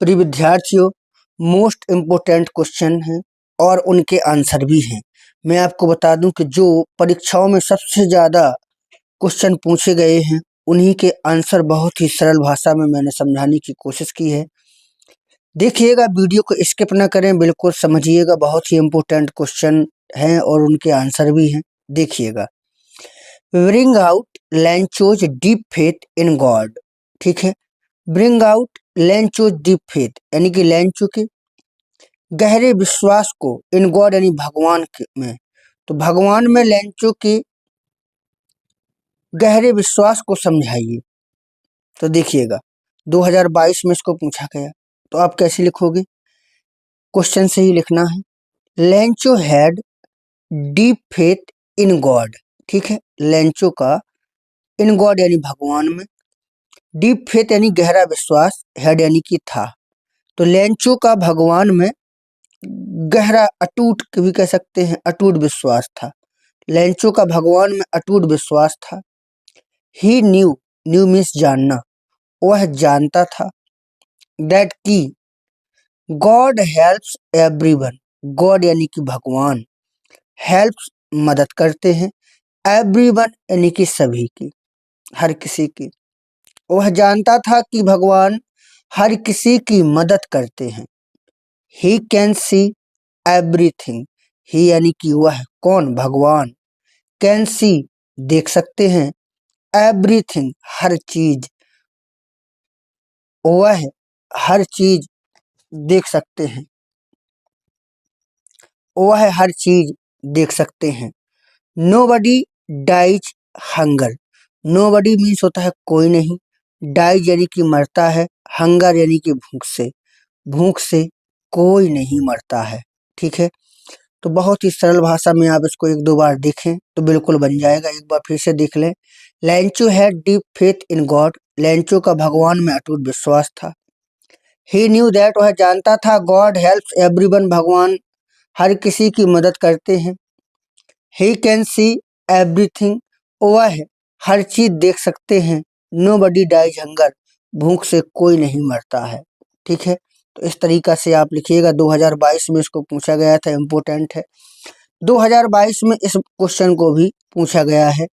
प्रिय विद्यार्थियों, most important question हैं और उनके आंसर भी हैं। मैं आपको बता दूं कि जो परीक्षाओं में सबसे ज़्यादा क्वेश्चन पूछे गए हैं उन्हीं के आंसर बहुत ही सरल भाषा में मैंने समझाने की कोशिश की है। देखिएगा, वीडियो को स्किप ना करें, बिल्कुल समझिएगा। बहुत ही इम्पोर्टेंट क्वेश्चन हैं और उनके आंसर भी हैं। देखिएगा, bring out Lencho's deep faith in God. ठीक है, bring out Lencho's deep faith यानी कि लैंचो के गहरे विश्वास को, इन गॉड यानी भगवान में, तो भगवान में लैंचो के गहरे विश्वास को समझाइए। तो देखिएगा, 2022 में इसको पूछा गया, तो आप कैसे लिखोगे? क्वेश्चन से ही लिखना है। लैंचो had deep faith in God. ठीक है, लैंचो का इन गॉड यानी भगवान में, डीप फेथ यानी गहरा विश्वास, हैड यानी कि था। तो लैंचो का भगवान में गहरा, अटूट भी कह सकते हैं, अटूट विश्वास था। लैंचो का भगवान में अटूट विश्वास था। ही न्यू, न्यू मीन्स जानना, वह जानता था। दैट की गॉड हेल्प्स एवरीवन, गॉड यानी कि भगवान, हेल्प्स मदद करते हैं, एवरीवन यानी कि सभी की, हर किसी की। वह जानता था कि भगवान हर किसी की मदद करते हैं। ही कैन सी एवरीथिंग, ही यानी कि वह, कौन? भगवान। कैन सी देख सकते हैं, एवरीथिंग हर चीज, वह हर चीज देख सकते हैं, वह हर चीज देख सकते हैं। Nobody dies hunger, nobody means होता है कोई नहीं, डाइज यानी कि मरता है, हंगर यानी कि भूख से कोई नहीं मरता है। ठीक है, तो बहुत ही सरल भाषा में आप इसको एक दो बार देखें तो बिल्कुल बन जाएगा। एक बार फिर से देख लें। लैंचो had deep faith in God, लैंचो का भगवान में अटूट विश्वास था। ही न्यू दैट, वह जानता था, गॉड हेल्प्स एवरीवन, भगवान हर किसी की मदद करते हैं। ही कैन सी एवरीथिंग, वह हर चीज देख सकते हैं। नोबडी डाइज हंगर, भूख से कोई नहीं मरता है। ठीक है, तो इस तरीका से आप लिखिएगा। 2022 में इसको पूछा गया था, इम्पोर्टेंट है। 2022 में इस क्वेश्चन को भी पूछा गया है।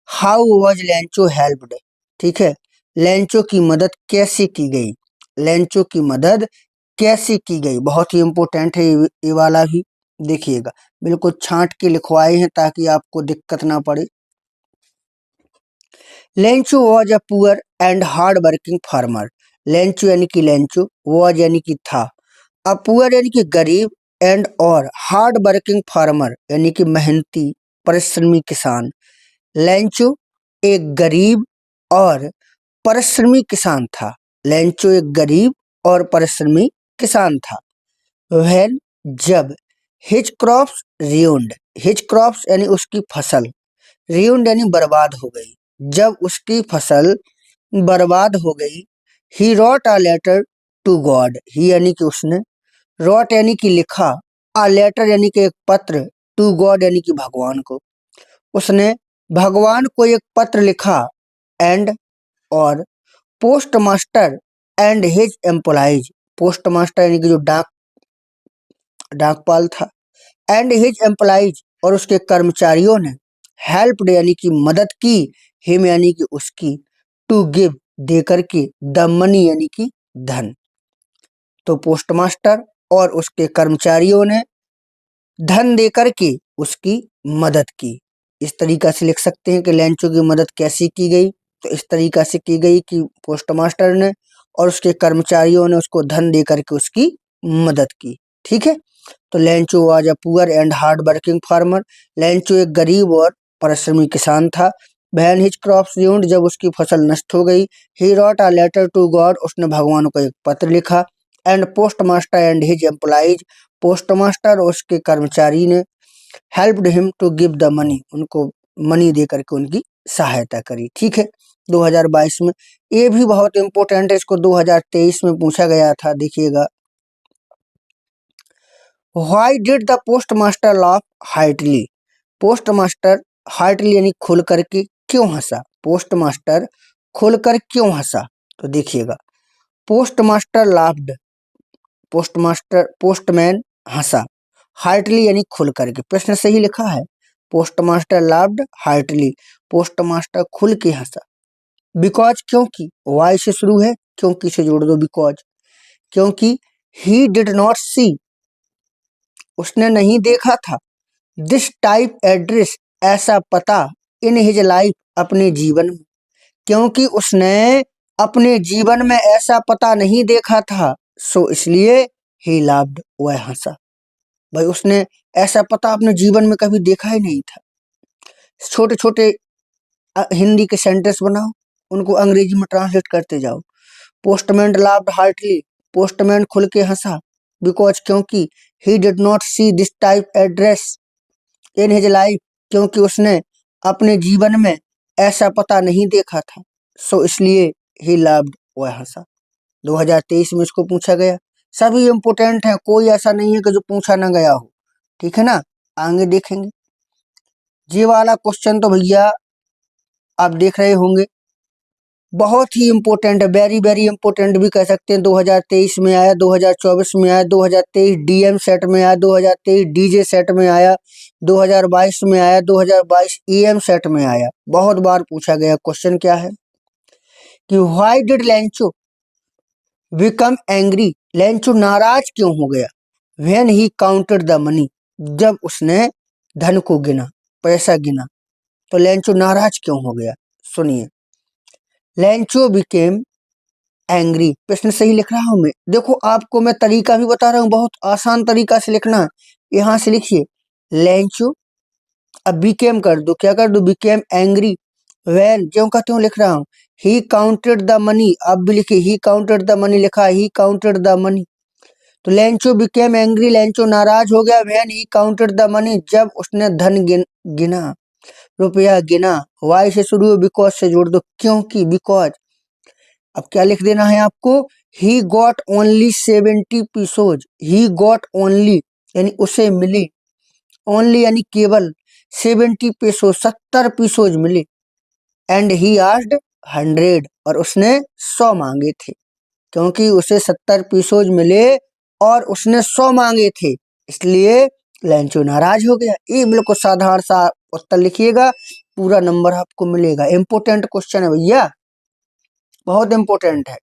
How was लैंचो helped. ठीक है, लैंचो की मदद कैसे की गई, लैंचो की मदद कैसे की गई, बहुत ही इम्पोर्टेंट है ये वाला भी। देखिएगा, बिल्कुल छांट के लिखवाए हैं ताकि आपको दिक्कत ना पड़े। लैंचो was a poor and hard working farmer, लैंचो यानी कि लैंचो, वॉज यानी कि था, अ पुअर यानी कि गरीब, एंड और हार्ड वर्किंग फार्मर यानी कि मेहनती परिश्रमी किसान। लैंचो एक गरीब और परिश्रमी किसान था, लैंचो एक गरीब और परिश्रमी किसान था। व्हेन, जब, हिज क्रॉप्स रियून्ड, हिज क्रॉप्स यानी उसकी फसल, रियून्ड यानी बर्बाद हो गई, जब उसकी फसल बर्बाद हो गई। He wrote a letter to God, he यानी कि उसने, रॉट यानी कि लिखा, अ लेटर यानी कि एक पत्र, टू गॉड यानी कि भगवान को, उसने भगवान को एक पत्र लिखा। एंड और post master and his employees, post master यानी कि जो डाकपाल था, एंड हिज एम्प्लॉइज और उसके कर्मचारियों ने, हेल्प्ड यानी कि मदद की, हिम यानी कि उसकी, टू गिव दे करके, द मनी यानी कि धन। तो पोस्ट मास्टर और उसके कर्मचारियों ने धन दे करके उसकी मदद की। इस तरीका से लिख सकते हैं कि लैंचो की मदद कैसी की गई। तो इस तरीका से की गई कि पोस्ट मास्टर ने और उसके कर्मचारियों ने उसको धन दे करके उसकी मदद की। ठीक है, तो लैंचो was a poor and hard working farmer, लैंचो एक गरीब और परिश्रमी किसान था। व्हेन हिज क्रॉप्स ruined, जब उसकी फसल नष्ट हो गई। He wrote a letter to God, उसने भगवान को एक पत्र लिखा। And postmaster and his employees, postmaster और उसके कर्मचारी ने, helped him to give the money, उनको मनी दे करके उनकी सहायता करी। ठीक है, 2022 में ये भी बहुत इंपॉर्टेंट है, इसको 2023 में पूछा गया था। देखिएगा, why did the post master laugh heartily, postmaster heartily यानी खुल करके क्यों हंसा, पोस्ट मास्टर खुलकर क्यों हंसा। तो देखिएगा, पोस्ट मास्टर लाफ्ड पोस्टमैन हंसा, हार्टली यानी खुल करके, प्रश्न सही लिखा है। पोस्टमास्टर लाफ्ड हार्टली, पोस्टमास्टर खुल के हंसा। बिकॉज क्योंकि, वाई से शुरू है, क्योंकि से जोड़ दो बिकॉज, क्योंकि ही डिड नॉट सी उसने नहीं देखा था, दिस टाइप एड्रेस ऐसा पता, इन हिज लाइफ अपने जीवन में, क्योंकि उसने अपने जीवन में ऐसा पता नहीं देखा था, सो इसलिए ही लाफ्ड वह हंसा। भाई उसने ऐसा पता अपने जीवन में कभी देखा ही नहीं था। छोटे छोटे हिंदी के सेंटेंस बनाओ, उनको अंग्रेजी में ट्रांसलेट करते जाओ। पोस्टमैन लाफ्ड हार्टली, पोस्टमैन खुल के हंसा। बिकॉज क्योंकि, he did not see this type address in his life, क्योंकि उसने अपने जीवन में ऐसा पता नहीं देखा था, सो इसलिए ही लाफ्ड वह हंसा। 2023 में इसको पूछा गया। सभी इंपोर्टेंट हैं, कोई ऐसा नहीं है कि जो पूछा ना गया हो, ठीक है ना। आगे देखेंगे। ये वाला क्वेश्चन तो भैया आप देख रहे होंगे, बहुत ही इंपॉर्टेंट है, वेरी वेरी इंपॉर्टेंट भी कह सकते हैं। 2023 में आया, 2024 में आया, 2023 डीएम सेट में आया, 2023 डीजे सेट में आया, 2022 में आया, 2022 ईएम सेट में आया। बहुत बार पूछा गया। क्वेश्चन क्या है कि व्हाई डिड लैंचो बिकम एंग्री, लैंचो नाराज क्यों हो गया, when he counted the money, जब उसने धन को गिना, पैसा गिना, तो लैंचो नाराज क्यों हो गया। सुनिए, लैंचो बिकेम एंग्री, प्रश्न सही लिख रहा हूं मैं। देखो आपको मैं तरीका भी बता रहा हूं, बहुत आसान तरीका से लिखना है। यहां से लिखिए लैंचो, अब बिकेम कर दो, क्या कर दो, बिकेम एंग्री व्हेन, ज्यों का त्यों लिख रहा हूं। ही काउंटेड द मनी, अब भी लिखिए ही काउंटेड द मनी, लिखा ही काउंटेड द मनी। तो लैंचो बिकेम एंग्री, लैंचो नाराज हो गया, when he counted the money, जब उसने धन गिना, रुपया गिना। वाई से शुरू हो, बिकॉज से जोड़ दो, क्योंकि, बिकॉज। अब क्या लिख देना है आपको, he got only 70 pesos, he got only यानी उसे मिले, ओनली यानी केवल, 70 पेसो 70 पीसोज मिले, एंड ही आस्क्ड 100 और उसने 100 मांगे थे, क्योंकि उसे 70 पीसोज मिले और उसने 100 मांगे थे, इसलिए लैंचो नाराज हो गया। ये बिल्कुल साधारण सा उत्तर लिखिएगा, पूरा नंबर आपको मिलेगा। इंपोर्टेंट क्वेश्चन है भैया, बहुत इंपोर्टेंट है।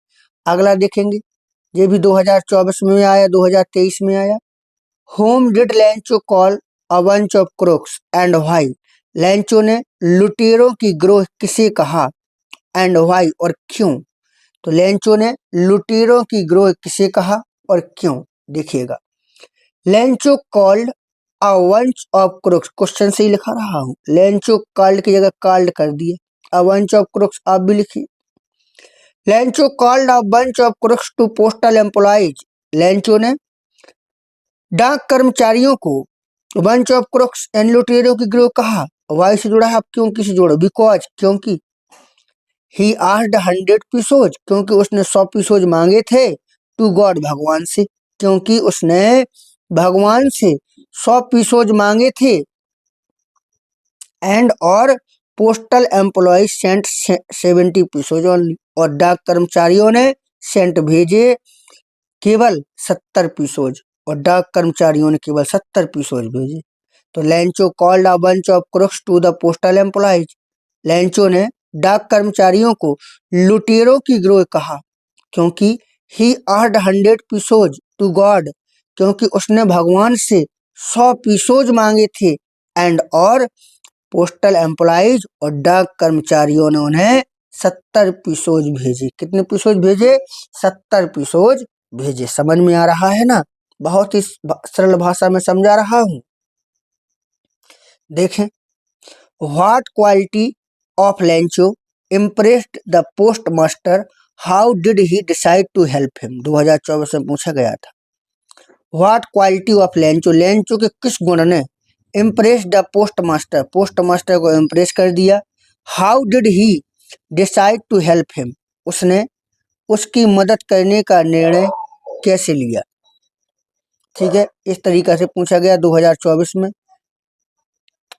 अगला देखेंगे, ये भी 2024 में आया, 2023 में आया। How did Lencho call a bunch of crooks and why, Lencho ने लुटेरों की ग्रोह किसे कहा, एंड व्हाई और क्यों। तो लैंचो ने लुटेरों की ग्रोह किसे कहा और क्यों, देखिएगा। Lencho called a bunch of crooks, question से ही लिखा रहा हूं, लैंचो कॉल्ड की जगह कॉल्ड कर दिए, अ बंच ऑफ क्रोक्स आप भी लिखिए। Lencho called a bunch of crooks to postal employees, Lencho ने डाक कर्मचारियों को बंच ऑफ क्रोक्स एंड लुटेरों की गिरोह कहा। वाई से जुड़ा है, आप क्यों किसे जोड़ो, बिकॉज क्योंकि, ही आस्क्ड 100 पीसोज, क्योंकि उसने 100 पीसोज मांगे थे, टू गॉड भगवान से, क्योंकि उसने भगवान से 100 पीसोज मांगे थे, एंड और postal employ sent 70 pesos only, और डाक कर्मचारियों ने सेंट भेजे केवल 70 पीसोज, और डाक कर्मचारियों ने केवल 70 पीसोज भेजे। तो Lencho called a bunch of crooks to the postal employees, Lencho ने डाक कर्मचारियों को लुटेरों की गिरोह कहा, क्योंकि he asked 100 pesos to God, क्योंकि उसने भगवान से 100 पीसोज मांगे थे, एंड और पोस्टल एम्प्लॉइज और डाक कर्मचारियों ने उन्हें 70 पीसोज भेजे। कितने पीसोज भेजे, 70 पीसोज भेजे। समझ में आ रहा है ना, बहुत ही सरल भाषा में समझा रहा हूं। देखें, what quality of Lencho impressed the post master, how did he decide to help him, 2024 में पूछा गया था। What quality of Lencho, Lencho के किस गुण ने impress the post master, post master को इम्प्रेस कर दिया। How did he decide to help him, उसने उसकी मदद करने का निर्णय कैसे लिया। ठीक है, इस तरीका से पूछा गया 2024 में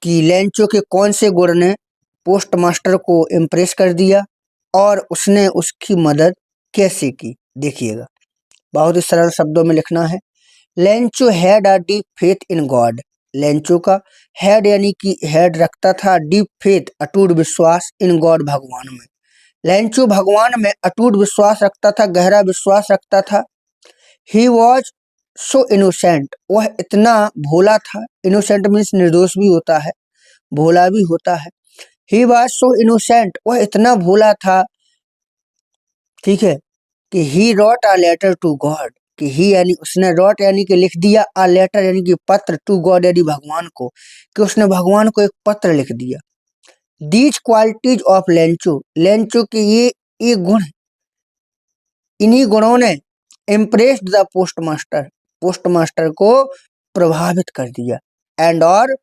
कि लैंचो के कौन से गुण ने पोस्ट मास्टर को इम्प्रेस कर दिया और उसने उसकी मदद कैसे की। देखिएगा, बहुत ही सरल शब्दों में लिखना है। Lencho had a deep faith in God. Lencho का हैड यानी कि हैड रखता था, डीप फेथ अटूट विश्वास, इन गॉड भगवान में। लेंचो भगवान में अटूट विश्वास रखता था, गहरा विश्वास रखता था। ही वॉज सो इनोसेंट, वह इतना भोला था। इनोसेंट मीन्स निर्दोष भी होता है, भोला भी होता है। ही वॉज सो इनोसेंट, वह इतना भोला था, ठीक है, कि he wrote a letter to God, कि ही यानी उसने, रॉट यानी कि लिख दिया, अ लेटर यानी कि पत्र, टू गॉड यानी भगवान को, कि उसने भगवान को एक पत्र लिख दिया। These qualities of Lencho, Lencho के ये गुण, इन्हीं गुणों ने इम्प्रेस्ड द पोस्टमास्टर, पोस्टमास्टर को प्रभावित कर दिया। एंड और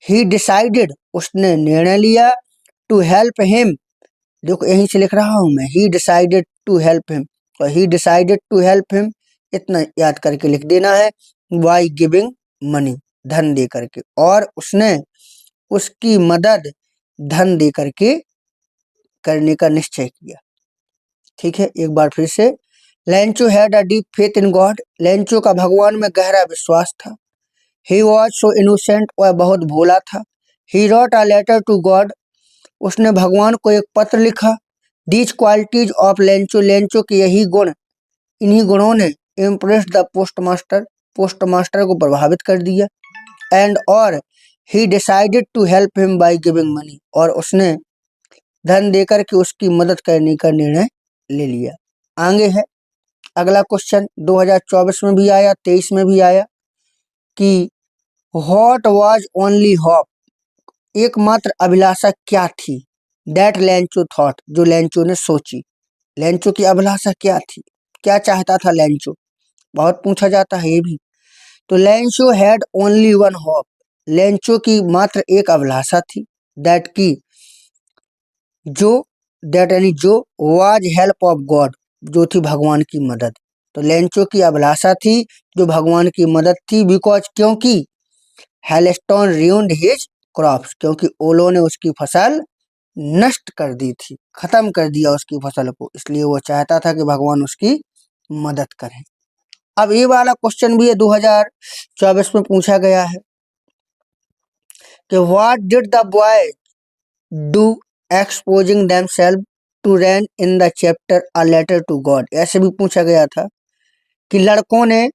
ही डिसाइडेड, उसने निर्णय लिया, टू हेल्प हिम, देखो यहीं से लिख रहा हूं मैं, he decided to help him, और he decided to help him इतना याद करके लिख देना है, बाय गिविंग मनी, धन दे करके, और उसने उसकी मदद धन दे करके करने का निश्चय किया। ठीक है, एक बार फिर से, Lencho had a deep faith in God, Lencho का भगवान में गहरा विश्वास था। ही वॉज सो इनोसेंट, वह बहुत भोला था। He wrote a letter to God, उसने भगवान को एक पत्र लिखा। These qualities of Lencho, Lencho के यही गुण, इन्हीं गुणों ने इम्प्रेस्ड द पोस्टमास्टर, पोस्टमास्टर को प्रभावित कर दिया। एंड और he decided to help him by giving money, और उसने धन देकर के उसकी मदद करने का निर्णय ले लिया। आगे है अगला क्वेश्चन, 2024 में भी आया, 23 में भी आया, कि व्हाट वाज ओनली होप, एकमात्र अभिलाषा क्या थी, दैट लेंचो थॉट, जो लेंचो ने सोची। लेंचो की अभिलाषा क्या थी, क्या चाहता था लेंचो, बहुत पूछा जाता है ये भी। तो Lencho had only one hope, Lencho की मात्र एक अभिलाषा थी, दैट की, जो, दैट यानी जो, वाज हेल्प ऑफ गॉड, जो थी भगवान की मदद। तो लेंचो की अभिलाषा थी जो भगवान की मदद थी, बिकॉज, क्योंकि हेलस्टोन ruined हिज क्रॉप्स, क्योंकि ओलों ने उसकी फसल नष्ट कर दी थी, खत्म कर दिया उसकी फसल को, इसलिए वो चाहता था कि भगवान उसकी मदद करें। अब ये वाला क्वेश्चन भी 2024 में पूछा गया है कि what did the boy do exposing themselves to rain in the chapter a letter to God, ऐसे भी पूछा गया था कि लड़कों ने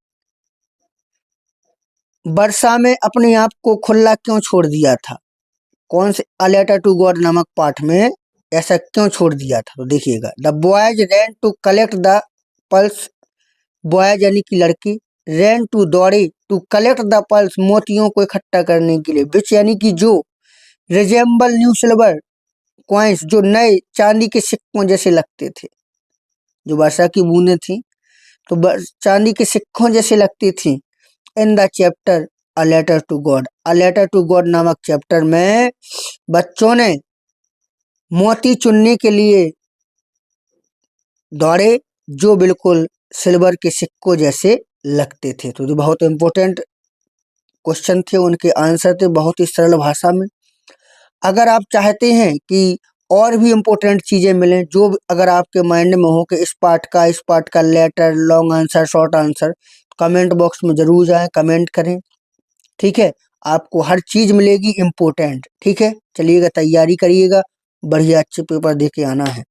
वर्षा में अपने आप को खुला क्यों छोड़ दिया था, कौन से अ लेटर टू गॉड नामक पाठ में ऐसा क्यों छोड़ दिया था। तो देखिएगा, the boys ran to collect the pearls, boys यानी कि लड़की, रैन टू दौड़े, टू कलेक्ट द पल्स, मोतियों को इकट्ठा करने के लिए, विच यानी कि जो, रिजेम्बल न्यू सिल्वर कॉइन्स, जो नए चांदी के सिक्कों जैसे लगते थे, जो वर्षा की बूंदें थी तो चांदी के सिक्कों जैसे लगती थी। In the chapter a letter to God, a letter to God नामक चैप्टर में बच्चों ने मोती चुनने के लिए दौड़े, जो बिल्कुल सिल्वर के सिक्कों जैसे लगते थे। तो जो बहुत इंपॉर्टेंट क्वेश्चन थे, उनके आंसर थे बहुत ही सरल भाषा में। अगर आप चाहते हैं कि और भी इम्पोर्टेंट चीज़ें मिलें, जो अगर आपके माइंड में हो कि इस पार्ट का letter, long answer, short answer, comment box में ज़रूर जाएं, कमेंट करें, ठीक है, आपको हर चीज़ मिलेगी इम्पोर्टेंट। ठीक है, चलिएगा, तैयारी करिएगा, बढ़िया अच्छे पेपर दे के आना है।